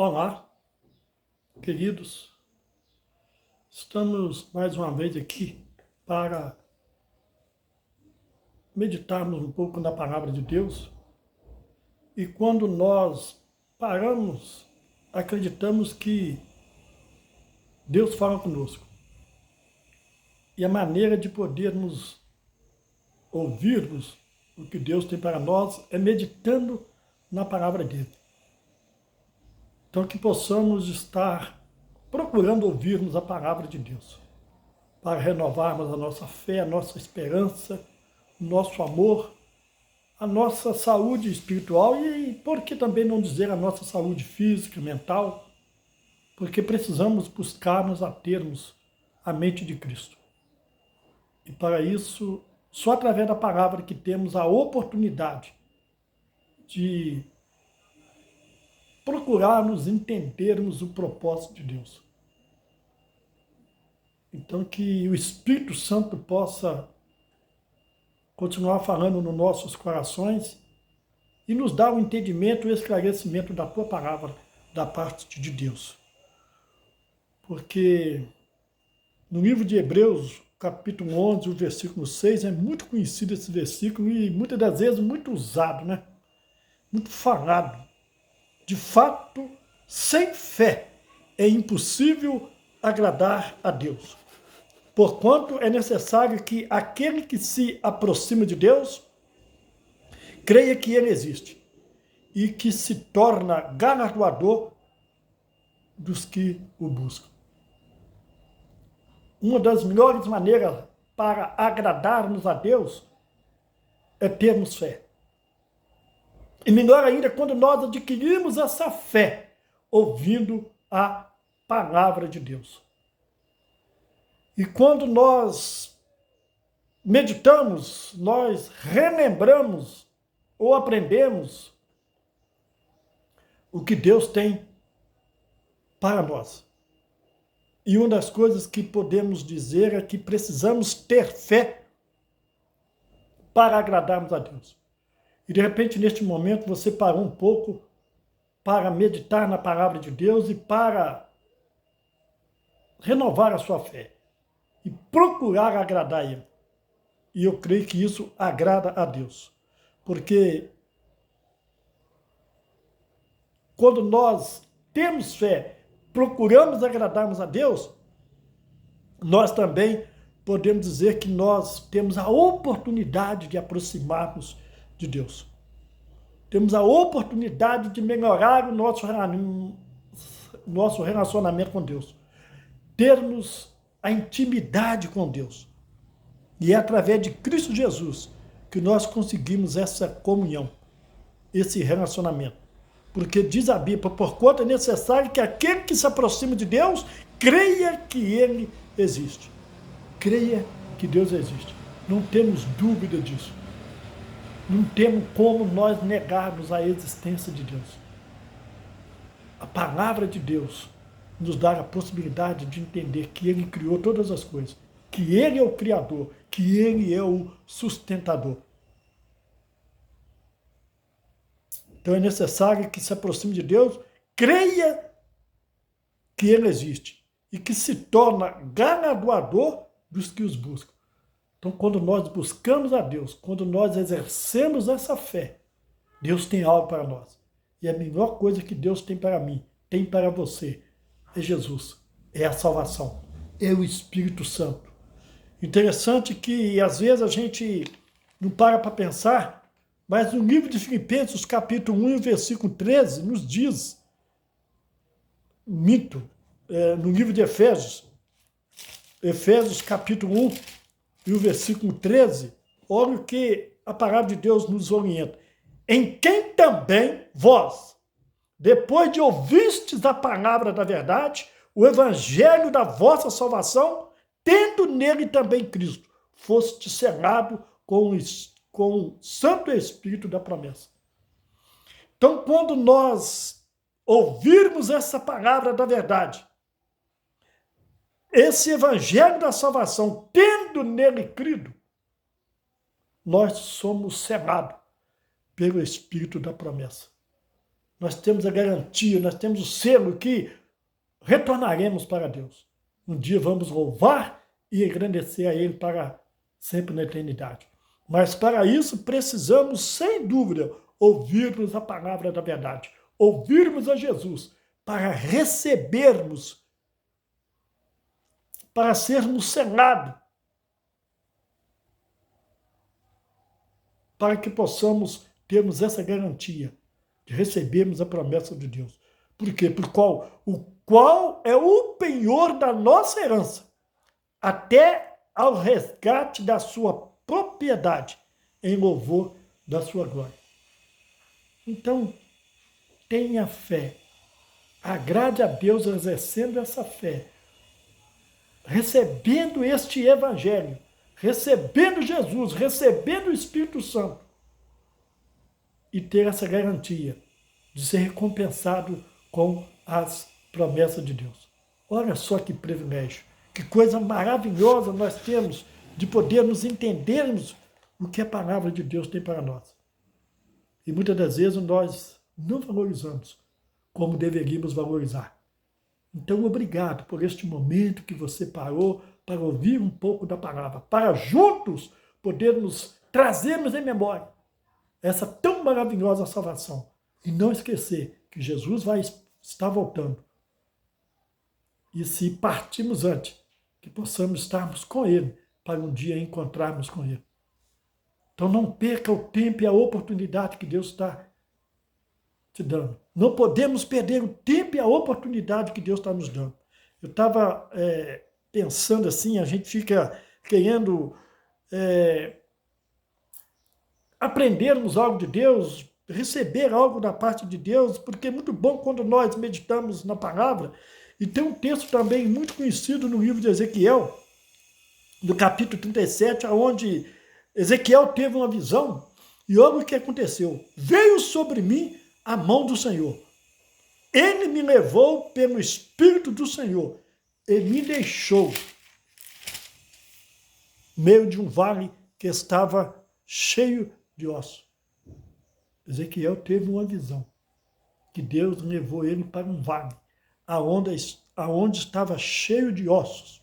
Olá, queridos. Estamos mais uma vez aqui para meditarmos um pouco na palavra de Deus. E quando nós paramos, acreditamos que Deus fala conosco. E a maneira de podermos ouvirmos o que Deus tem para nós é meditando na palavra dele. Então, que possamos estar procurando ouvirmos a palavra de Deus, para renovarmos a nossa fé, a nossa esperança, o nosso amor, a nossa saúde espiritual e, por que também não dizer, a nossa saúde física, mental, porque precisamos buscar-nos a termos a mente de Cristo. E para isso, só através da palavra que temos a oportunidade de procurarmos entendermos o propósito de Deus. Então, que o Espírito Santo possa continuar falando nos nossos corações e nos dar o entendimento e o esclarecimento da tua palavra da parte de Deus. Porque no livro de Hebreus, capítulo 11, o versículo 6, é muito conhecido esse versículo e muitas das vezes muito usado, né? Muito falado. De fato, sem fé é impossível agradar a Deus. Porquanto é necessário que aquele que se aproxima de Deus creia que ele existe e que se torna galardoador dos que o buscam. Uma das melhores maneiras para agradarmos a Deus é termos fé. E melhor ainda quando nós adquirimos essa fé ouvindo a palavra de Deus. E quando nós meditamos, nós relembramos ou aprendemos o que Deus tem para nós. E uma das coisas que podemos dizer é que precisamos ter fé para agradarmos a Deus. E de repente, neste momento, você parou um pouco para meditar na palavra de Deus e para renovar a sua fé e procurar agradar a Ele. E eu creio que isso agrada a Deus. Porque quando nós temos fé, procuramos agradarmos a Deus, nós também podemos dizer que nós temos a oportunidade de aproximarmos de Deus. Temos a oportunidade de melhorar o nosso relacionamento com Deus. Termos a intimidade com Deus. E é através de Cristo Jesus que nós conseguimos essa comunhão, esse relacionamento. Porque diz a Bíblia, porquanto é necessário que aquele que se aproxima de Deus creia que Ele existe. Creia que Deus existe. Não temos dúvida disso. Não temos como nós negarmos a existência de Deus. A palavra de Deus nos dá a possibilidade de entender que Ele criou todas as coisas, que Ele é o Criador, que Ele é o sustentador. Então é necessário que se aproxime de Deus, creia que Ele existe e que se torna galardoador dos que os buscam. Então, quando nós buscamos a Deus, quando nós exercemos essa fé, Deus tem algo para nós. E a melhor coisa que Deus tem para mim, tem para você, é Jesus, é a salvação, é o Espírito Santo. Interessante que, às vezes, a gente não para pensar, mas no livro de Filipenses, capítulo 1, versículo 13, nos diz, no livro de Efésios, capítulo 1, e o versículo 13, olha o que a palavra de Deus nos orienta. Em quem também vós, depois de ouvistes a palavra da verdade, o evangelho da vossa salvação, tendo nele também Cristo, foste selado com o Santo Espírito da promessa. Então, quando nós ouvirmos essa palavra da verdade, esse evangelho da salvação, tendo nele crido, nós somos selados pelo Espírito da promessa. nós temos a garantia, nós temos o selo que retornaremos para Deus. Um dia vamos louvar e engrandecer a Ele para sempre na eternidade. Mas para isso precisamos, sem dúvida, ouvirmos a palavra da verdade, ouvirmos a Jesus, para recebermos, para sermos selados, para que possamos termos essa garantia de recebermos a promessa de Deus. Por quê? O qual é o penhor da nossa herança, até ao resgate da sua propriedade, em louvor da sua glória. Então, tenha fé. Agrade a Deus exercendo essa fé, recebendo este evangelho, recebendo Jesus, recebendo o Espírito Santo, e ter essa garantia de ser recompensado com as promessas de Deus. Olha só que privilégio, que coisa maravilhosa nós temos de podermos entendermos o que a palavra de Deus tem para nós. E muitas das vezes nós não valorizamos como deveríamos valorizar. Então, obrigado por este momento que você parou para ouvir um pouco da palavra, para juntos podermos trazermos em memória essa tão maravilhosa salvação. E não esquecer que Jesus vai estar voltando. E se partirmos antes, que possamos estarmos com Ele, para um dia encontrarmos com Ele. Então não perca o tempo e a oportunidade que Deus está te dando. Não podemos perder o tempo e a oportunidade que Deus está nos dando. Eu estava pensando assim, a gente fica querendo aprendermos algo de Deus, receber algo da parte de Deus, porque é muito bom quando nós meditamos na palavra. E tem um texto também muito conhecido no livro de Ezequiel, do capítulo 37, onde Ezequiel teve uma visão, e olha o que aconteceu. Veio sobre mim a mão do Senhor. Ele me levou pelo Espírito do Senhor e me deixou no meio de um vale que estava cheio de ossos. Ezequiel teve uma visão, que Deus levou ele para um vale, aonde estava cheio de ossos.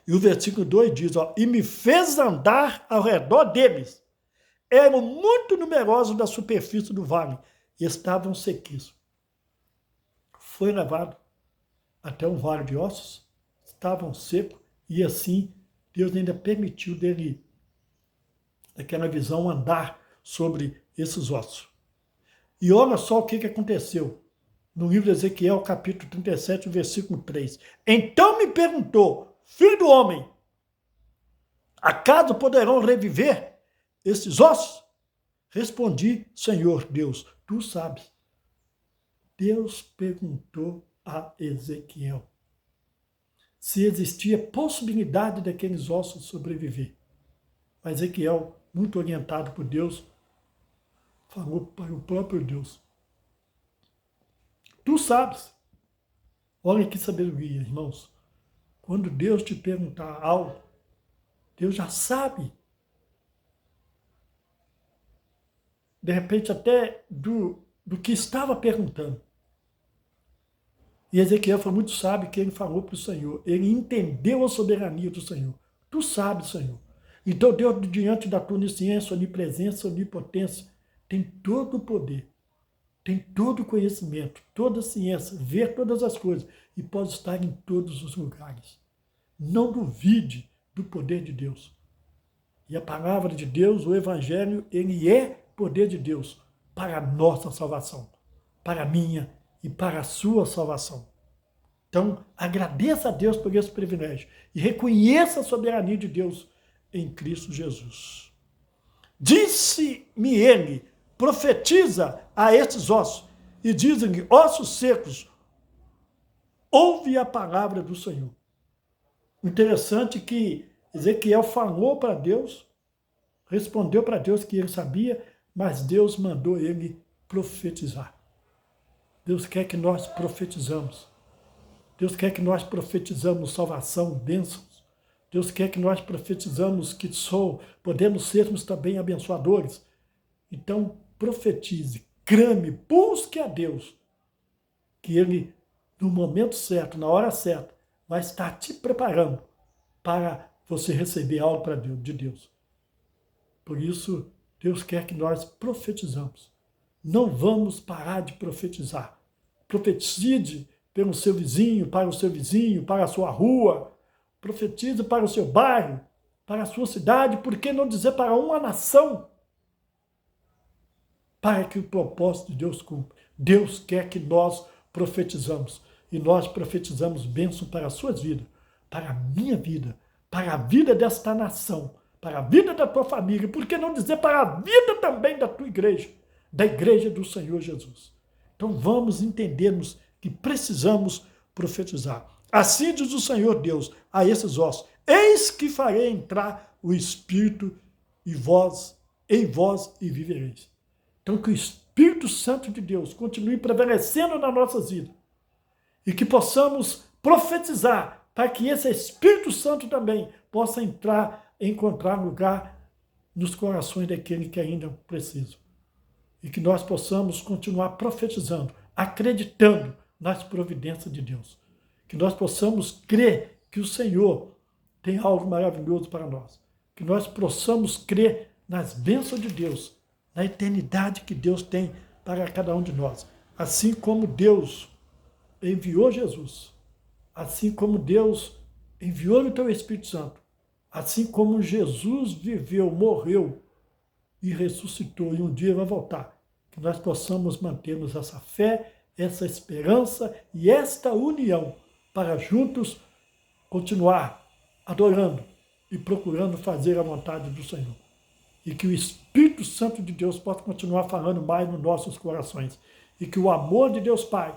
E o versículo 2 diz, e me fez andar ao redor deles. Eram muito numerosos da superfície do vale e estavam sequíssimos. Foi levado até um vale de ossos, estavam secos, e assim Deus ainda permitiu dele, naquela visão, andar sobre esses ossos. E olha só o que aconteceu. No livro de Ezequiel, capítulo 37, versículo 3. Então me perguntou, filho do homem, acaso poderão reviver esses ossos? Respondi, Senhor Deus, tu sabes. Deus perguntou a Ezequiel se existia possibilidade daqueles ossos sobreviver. Mas Ezequiel, muito orientado por Deus, falou para o próprio Deus. Tu sabes. Olha que sabedoria, irmãos. Quando Deus te perguntar algo, Deus já sabe. De repente até do que estava perguntando. E Ezequiel foi muito sábio que ele falou para o Senhor. Ele entendeu a soberania do Senhor. Tu sabes, Senhor. Então Deus, diante da tua onisciência, onipresença, onipotência, tem todo o poder, tem todo o conhecimento, toda a ciência, vê todas as coisas e pode estar em todos os lugares. Não duvide do poder de Deus. E a palavra de Deus, o Evangelho, ele é poder de Deus para a nossa salvação, para a minha e para a sua salvação. Então, agradeça a Deus por esse privilégio e reconheça a soberania de Deus em Cristo Jesus. Disse-me ele, profetiza a estes ossos, e dizem-lhe, ossos secos, ouve a palavra do Senhor. Interessante que Ezequiel falou para Deus, respondeu para Deus que ele sabia, mas Deus mandou ele profetizar. Deus quer que nós profetizamos. Deus quer que nós profetizamos salvação, bênçãos. Deus quer que nós profetizamos que podemos sermos também abençoadores. Então, profetize, clame, busque a Deus, que Ele, no momento certo, na hora certa, vai estar te preparando para você receber algo de Deus. Por isso, Deus quer que nós profetizamos. Não vamos parar de profetizar. Profetize pelo seu vizinho, para o seu vizinho, para a sua rua. Profetize para o seu bairro, para a sua cidade, por que não dizer para uma nação? Para que o propósito de Deus cumpra. Deus quer que nós profetizamos. E nós profetizamos bênção para as suas vidas, para a minha vida, para a vida desta nação, para a vida da tua família, por que não dizer para a vida também da tua igreja, da igreja do Senhor Jesus. Então vamos entendermos que precisamos profetizar. Assim diz o Senhor Deus a esses ossos: eis que farei entrar o Espírito em vós e vivereis. Então que o Espírito Santo de Deus continue prevalecendo nas nossas vidas e que possamos profetizar para que esse Espírito Santo também possa encontrar lugar nos corações daqueles que ainda precisam. E que nós possamos continuar profetizando, acreditando nas providências de Deus. Que nós possamos crer que o Senhor tem algo maravilhoso para nós. Que nós possamos crer nas bênçãos de Deus, na eternidade que Deus tem para cada um de nós. Assim como Deus enviou Jesus, assim como Deus enviou o teu Espírito Santo, assim como Jesus viveu, morreu e ressuscitou e um dia vai voltar, que nós possamos mantermos essa fé, essa esperança e esta união para juntos continuar adorando e procurando fazer a vontade do Senhor. E que o Espírito Santo de Deus possa continuar falando mais nos nossos corações. E que o amor de Deus Pai,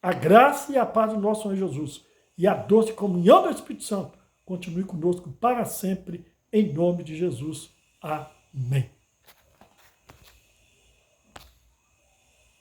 a graça e a paz do nosso Senhor Jesus e a doce comunhão do Espírito Santo continue conosco para sempre, em nome de Jesus. Amém.